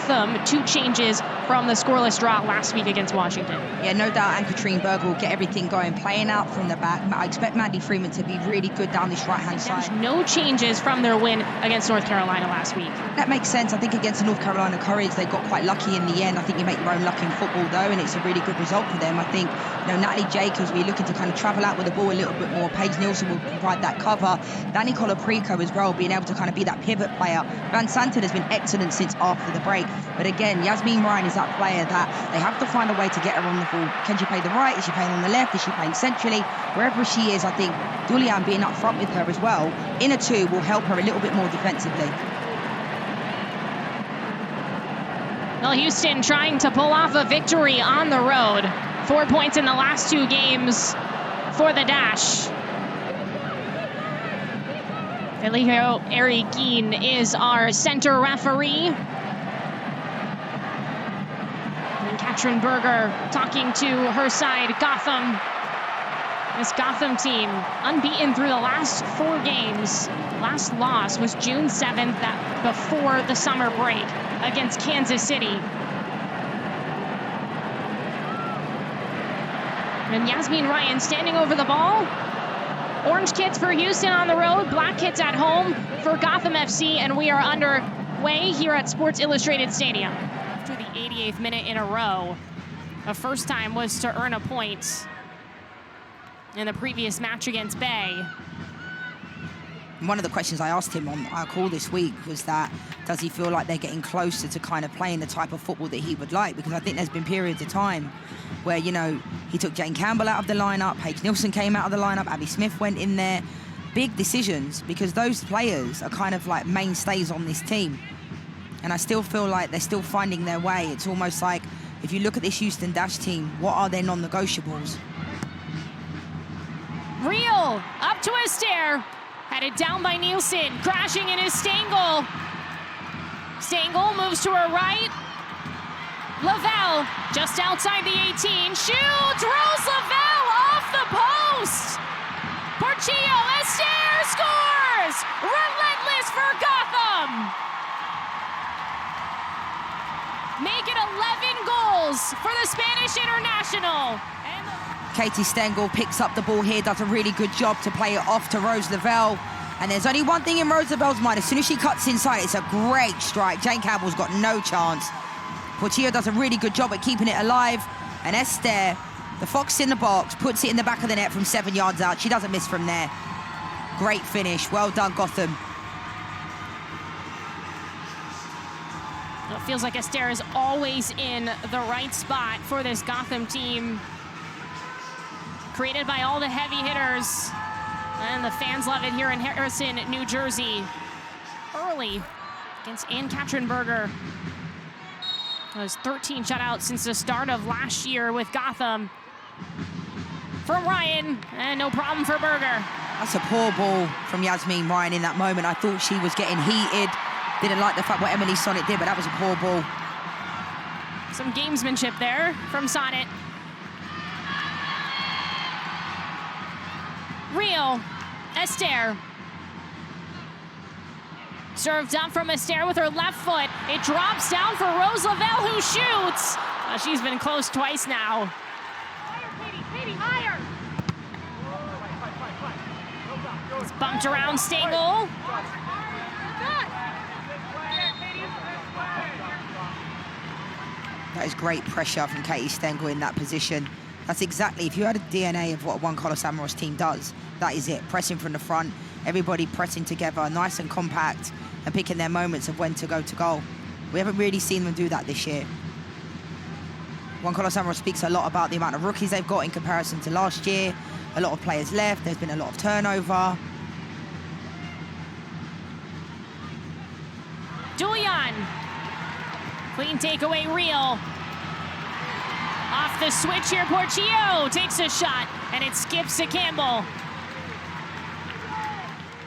Gotham, 2 changes from the scoreless draw last week against Washington. Yeah, no doubt, and Katrine Berger will get everything going, playing out from the back. I expect Maddie Freeman to be really good down this right-hand side. No changes from their win against North Carolina last week. That makes sense. I think against the North Carolina Courage, they got quite lucky in the end. I think you make your own luck in football, though, and it's a really good result for them. I think, Natalie Jacobs, we're looking to kind of travel out with the ball a little bit more. Paige Nielsen will provide that cover. Danny Colaprico as well, being able to kind of be that pivot player. Van Santen has been excellent since after the break. But again, Yasmin Ryan is that player that they have to find a way to get her on the ball. Can she play the right? Is she playing on the left? Is she playing centrally? Wherever she is, I think Julian being up front with her as well, in a 2 will help her a little bit more defensively. Well, Houston trying to pull off a victory on the road. 4 points in the last 2 games for the Dash. Elijo Eriguin is our center referee. And Katrin Berger talking to her side, Gotham. This Gotham team unbeaten through the last 4 games. Last loss was June 7th, that before the summer break against Kansas City. And Yasmin Ryan standing over the ball. Orange kits for Houston on the road, black kits at home for Gotham FC, and we are underway here at Sports Illustrated Stadium. After the 88th minute in a row, the first time was to earn a point in the previous match against Bay. One of the questions I asked him on our call this week was that, does he feel like they're getting closer to kind of playing the type of football that he would like? Because I think there's been periods of time where, he took Jane Campbell out of the lineup, Paige Nielsen came out of the lineup, Abby Smith went in there. Big decisions, because those players are kind of like mainstays on this team. And I still feel like they're still finding their way. It's almost like, if you look at this Houston Dash team, what are their non-negotiables? Real, up to a stair. Headed down by Nielsen, crashing in his Stengel. Stengel moves to her right. Lavelle, just outside the 18, shoots, Rose Lavelle off the post. Portillo, Esther scores! Relentless for Gotham. Make it 11 goals for the Spanish international. Katie Stengel picks up the ball here, does a really good job to play it off to Rose Lavelle. And there's only one thing in Rose Lavelle's mind. As soon as she cuts inside, it's a great strike. Jane Campbell's got no chance. Portillo does a really good job at keeping it alive. And Esther, the fox in the box, puts it in the back of the net from 7 yards out. She doesn't miss from there. Great finish. Well done, Gotham. It feels like Esther is always in the right spot for this Gotham team. Created by all the heavy hitters. And the fans love it here in Harrison, New Jersey. Early against Ann-Katrin Berger. Those 13 shutouts since the start of last year with Gotham. From Ryan, and no problem for Berger. That's a poor ball from Yasmin Ryan in that moment. I thought she was getting heated. Didn't like the fact what Emily Sonnet did, but that was a poor ball. Some gamesmanship there from Sonnet. Real, Esther. Served up from Esther with her left foot. It drops down for Rose Lavelle, who shoots. She's been close twice now. Higher, Katie, higher. It's bumped around Stengel. That is great pressure from Katie Stengel in that position. That's exactly, if you had a DNA of what a One Carlos Amoros team does, that is it. Pressing from the front, everybody pressing together, nice and compact, and picking their moments of when to go to goal. We haven't really seen them do that this year. One Carlos Amoros speaks a lot about the amount of rookies they've got in comparison to last year. A lot of players left, there's been a lot of turnover. Julian. Clean takeaway, Real. Off the switch here, Portillo takes a shot, and it skips to Campbell.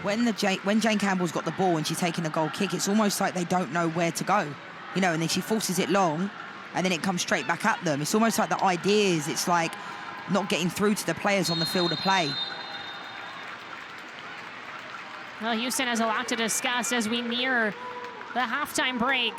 When Jane Campbell's got the ball and she's taking a goal kick, it's almost like they don't know where to go. And then she forces it long, and then it comes straight back at them. It's almost like the ideas, it's like not getting through to the players on the field of play. Well, Houston has a lot to discuss as we near the halftime break.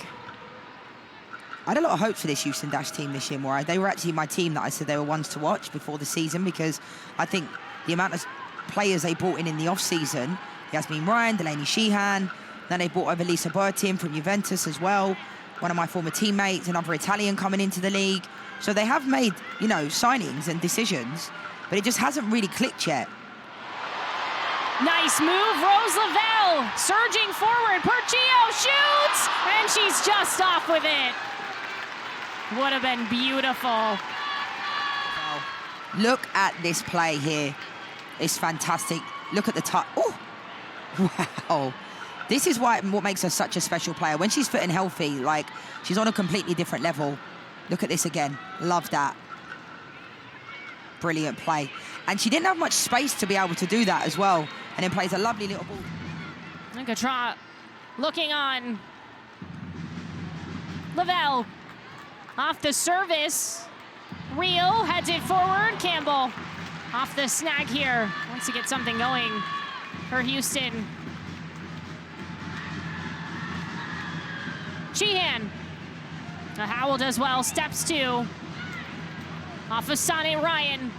I had a lot of hope for this Houston Dash team this year, Maura. They were actually my team that I said they were ones to watch before the season, because I think the amount of players they brought in the off-season, Yasmin Ryan, Delaney Sheehan, then they brought over Lisa Bertin from Juventus as well, one of my former teammates, another Italian coming into the league. So they have made, you know, signings and decisions, but it just hasn't really clicked yet. Nice move, Rose Lavelle, surging forward, Perchio shoots, and she's just off with it. Would have been beautiful. Look at this play here. It's fantastic. Look at the touch. Oh, wow. This is what makes her such a special player. When she's fit and healthy, like, she's on a completely different level. Look at this again. Love that. Brilliant play. And she didn't have much space to be able to do that as well. And then plays a lovely little ball. Katra looking on. Lavelle off the service. Rio heads it forward. Campbell off the snag here. Wants to get something going for Houston. Sheehan. Howell does well. Steps two. Off of Sane Ryan.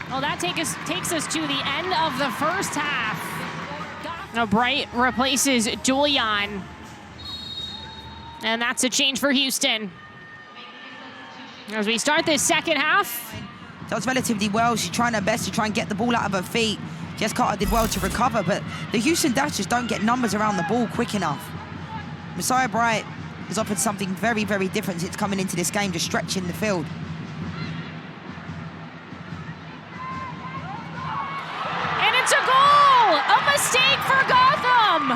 Well, that takes us to the end of the first half. Now Bright replaces Julian. And that's a change for Houston. As we start this second half. Does relatively well. She's trying her best to try and get the ball out of her feet. Jess Carter did well to recover, but the Houston Dash just don't get numbers around the ball quick enough. Messiah Bright has offered something very, very different since coming into this game, just stretching the field. And it's a goal! A mistake for Gotham!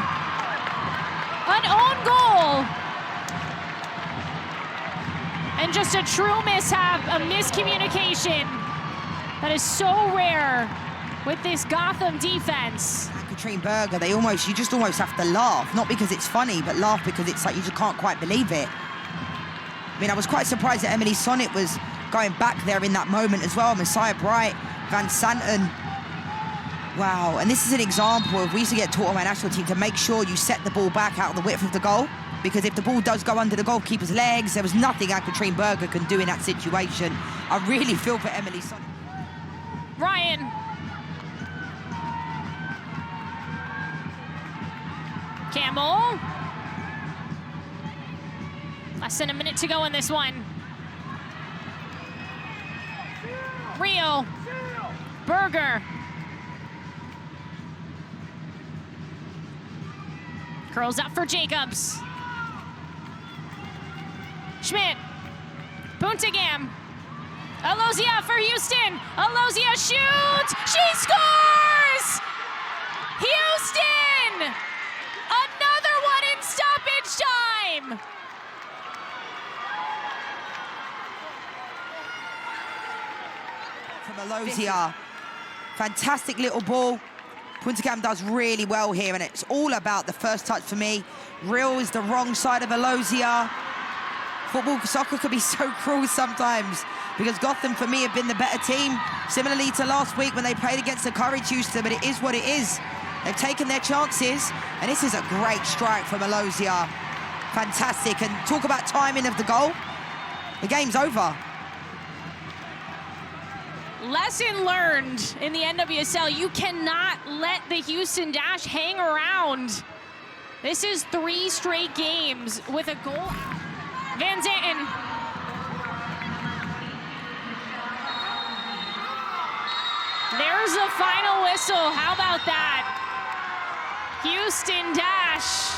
An own goal! And just a true mishap, a miscommunication. That is so rare with this Gotham defense. Katrine Berger, you just almost have to laugh, not because it's funny, but laugh because it's like you just can't quite believe it. I mean, I was quite surprised that Emily Sonnet was going back there in that moment as well. Messiah Bright, Van Santen. Wow, and this is an example of, we used to get taught on my national team to make sure you set the ball back out of the width of the goal, because if the ball does go under the goalkeeper's legs, there was nothing Katrine Berger can do in that situation. I really feel for Emily Sonnet. Ryan. Campbell. Less than a minute to go in this one. Rio. Berger. Curls up for Jacobs. Schmidt. Buntigam. Alozia for Houston. Alozia shoots. She scores! Houston! Another one in stoppage time! From Alozia. Fantastic little ball. Puntigam does really well here, and it's all about the first touch for me. Real is the wrong side of Alozia. Football, soccer could be so cruel sometimes, because Gotham, for me, have been the better team, similarly to last week when they played against the Courage Houston, but it is what it is. They've taken their chances, and this is a great strike from Alozia. Fantastic, and talk about timing of the goal. The game's over. Lesson learned in the NWSL, you cannot let the Houston Dash hang around. This is 3 straight games with a goal. Van Zanten. There's the final whistle. How about that? Houston Dash